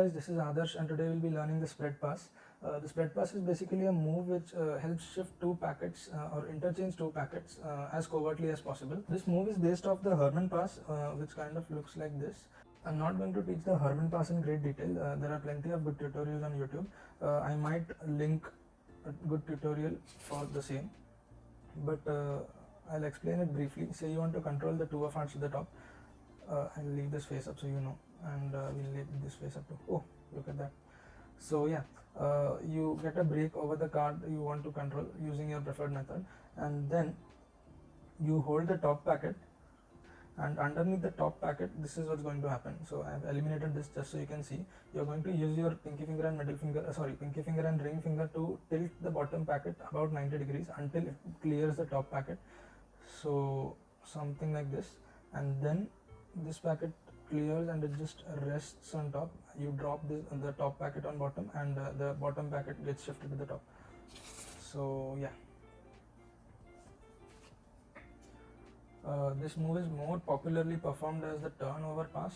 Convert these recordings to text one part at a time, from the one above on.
guys, this is Adarsh and today we'll be learning the spread pass. The spread pass is basically a move which helps shift two packets or interchange two packets as covertly as possible. This move is based off the Herman pass, which kind of looks like this. I'm not going to teach the Herman pass in great detail. There are plenty of good tutorials on YouTube. I might link a good tutorial for the same, but I'll explain it briefly. Say you want to control the two of hearts at the top. I'll leave this face up so you know, and we'll leave this face up too. Oh, look at that. So yeah, you get a break over the card you want to control using your preferred method, and then you hold the top packet, and underneath the top packet this is what's going to happen. So I've eliminated this just so you can see. You're going to use your pinky finger and pinky finger and ring finger to tilt the bottom packet about 90 degrees until it clears the top packet. So something like this, and then this packet clears and it just rests on top. You drop the top packet on bottom, and the bottom packet gets shifted to the top. So yeah, this move is more popularly performed as the turnover pass,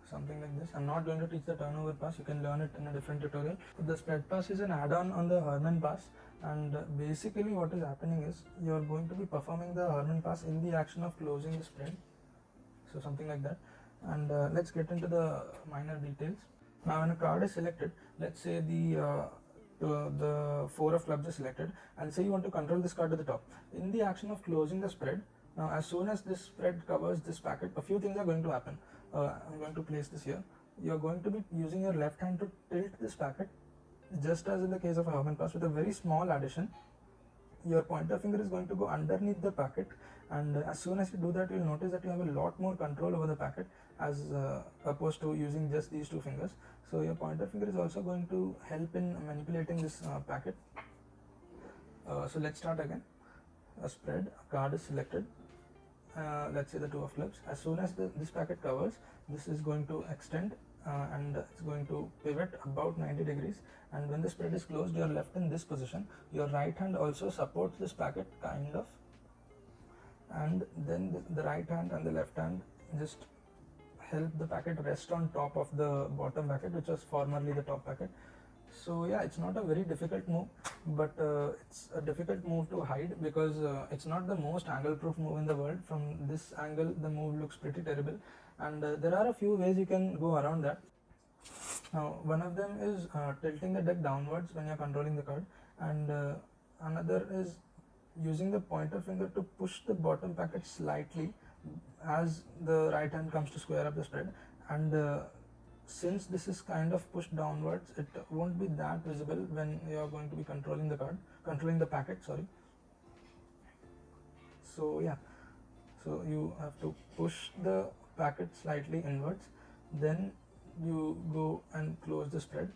something like this. I'm not going to teach the turnover pass, you can learn it in a different tutorial. The spread pass is an add-on on the Herman pass, and basically what is happening is you're going to be performing the Herman pass in the action of closing the spread. So something like that. And let's get into the minor details. Now when a card is selected, let's say the four of clubs is selected, and say you want to control this card to the top. In the action of closing the spread, now as soon as this spread covers this packet, a few things are going to happen. I'm going to place this here. You're going to be using your left hand to tilt this packet, just as in the case of a Herman pass, with a very small addition. Your pointer finger is going to go underneath the packet, and as soon as you do that, you'll notice that you have a lot more control over the packet as opposed to using just these two fingers. So your pointer finger is also going to help in manipulating this packet. So let's start again. A spread, a card is selected, let's say the two of clubs. As soon as this packet covers, this is going to extend and it's going to pivot about 90 degrees, and when the spread is closed, you are left in this position. Your right hand also supports this packet kind of, and then the right hand and the left hand just help the packet rest on top of the bottom packet, which was formerly the top packet. So yeah, it's not a very difficult move, but it's a difficult move to hide because it's not the most angle proof move in the world. From this angle the move looks pretty terrible, and there are a few ways you can go around that. Now one of them is tilting the deck downwards when you're controlling the card, and another is using the pointer finger to push the bottom packet slightly as the right hand comes to square up the spread, and since this is kind of pushed downwards, it won't be that visible when you are going to be controlling the packet, sorry. So yeah, so you have to push the packet slightly inwards, then you go and close the spread,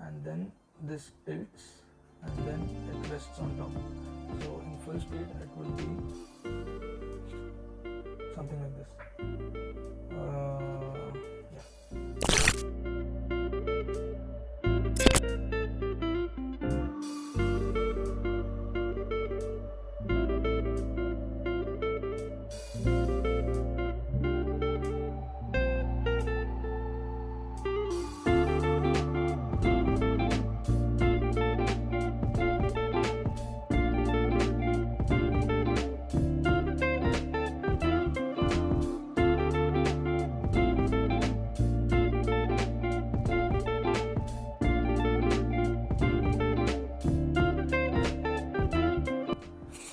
and then this tilts, and then it rests on top. So in full speed it would be something like this.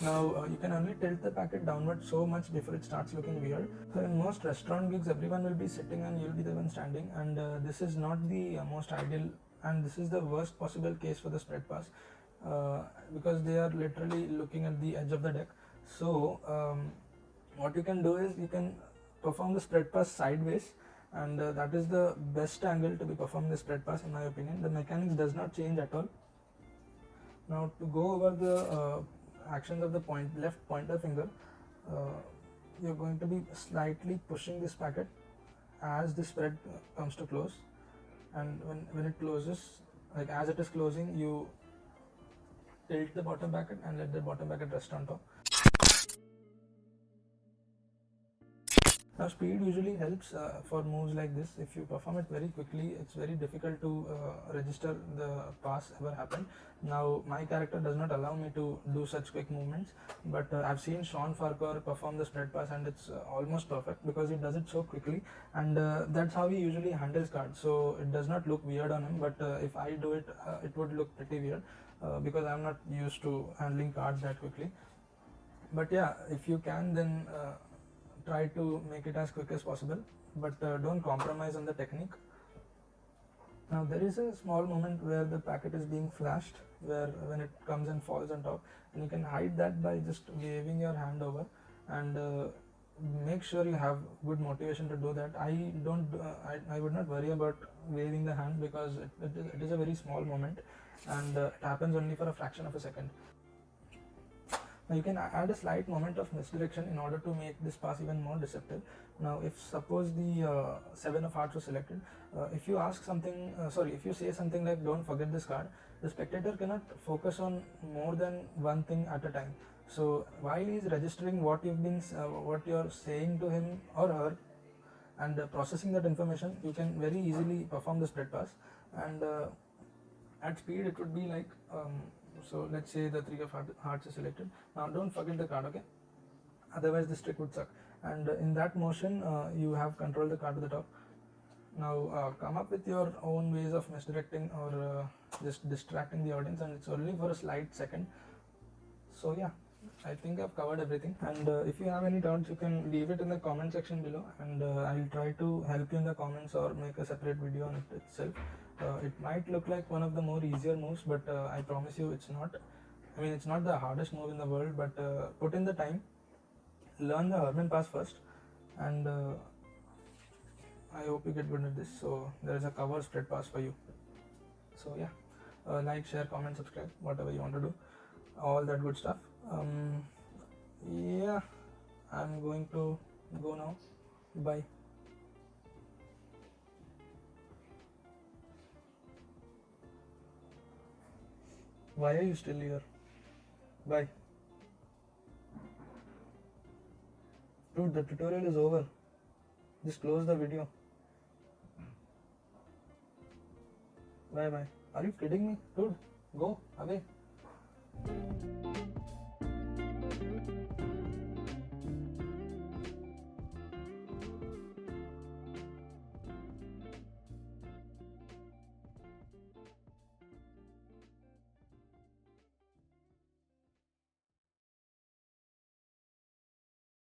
Now you can only tilt the packet downward so much before it starts looking weird. So in most restaurant gigs, everyone will be sitting and you'll be the one standing, and this is not the most ideal, and this is the worst possible case for the spread pass because they are literally looking at the edge of the deck. So what you can do is you can perform the spread pass sideways, and that is the best angle to be performing the spread pass in my opinion. The mechanics does not change at all. Now to go over the actions of the left pointer finger, you're going to be slightly pushing this packet as the spread comes to close, and when it closes, like as it is closing, you tilt the bottom packet and let the bottom packet rest on top. Now speed usually helps for moves like this. If you perform it very quickly, it's very difficult to register the pass ever happened. Now my character does not allow me to do such quick movements, but I've seen Sean Farquhar perform the spread pass and it's almost perfect because he does it so quickly, and that's how he usually handles cards, so it does not look weird on him. But if I do it, it would look pretty weird because I'm not used to handling cards that quickly. But yeah, if you can, then try to make it as quick as possible, but don't compromise on the technique. Now there is a small moment where the packet is being flashed, where when it comes and falls on top, and you can hide that by just waving your hand over, and make sure you have good motivation to do that. I would not worry about waving the hand because it is a very small moment, and it happens only for a fraction of a second. Now you can add a slight moment of misdirection in order to make this pass even more deceptive. Now if suppose the 7 of hearts was selected, if you ask something, if you say something like don't forget this card, the spectator cannot focus on more than one thing at a time. So while he is registering what you're saying to him or her, and processing that information, you can very easily perform the spread pass. And at speed it would be like, so let's say the 3 of hearts is selected. Now don't forget the card, okay? Otherwise this trick would suck. And in that motion you have controlled the card to the top. Now come up with your own ways of misdirecting or just distracting the audience, and it's only for a slight second. So yeah, I think I've covered everything, and if you have any doubts you can leave it in the comment section below, and I'll try to help you in the comments or make a separate video on it itself. It might look like one of the more easier moves, but I promise you it's not. I mean, it's not the hardest move in the world, but put in the time, learn the Herman pass first, and I hope you get good at this. So there is a cover spread pass for you. So yeah, like, share, comment, subscribe, whatever you want to do, all that good stuff. Yeah, I'm going to go now. Bye. Why are you still here? Bye. Dude, the tutorial is over. Just close the video. Bye bye. Are you kidding me? Dude, go away.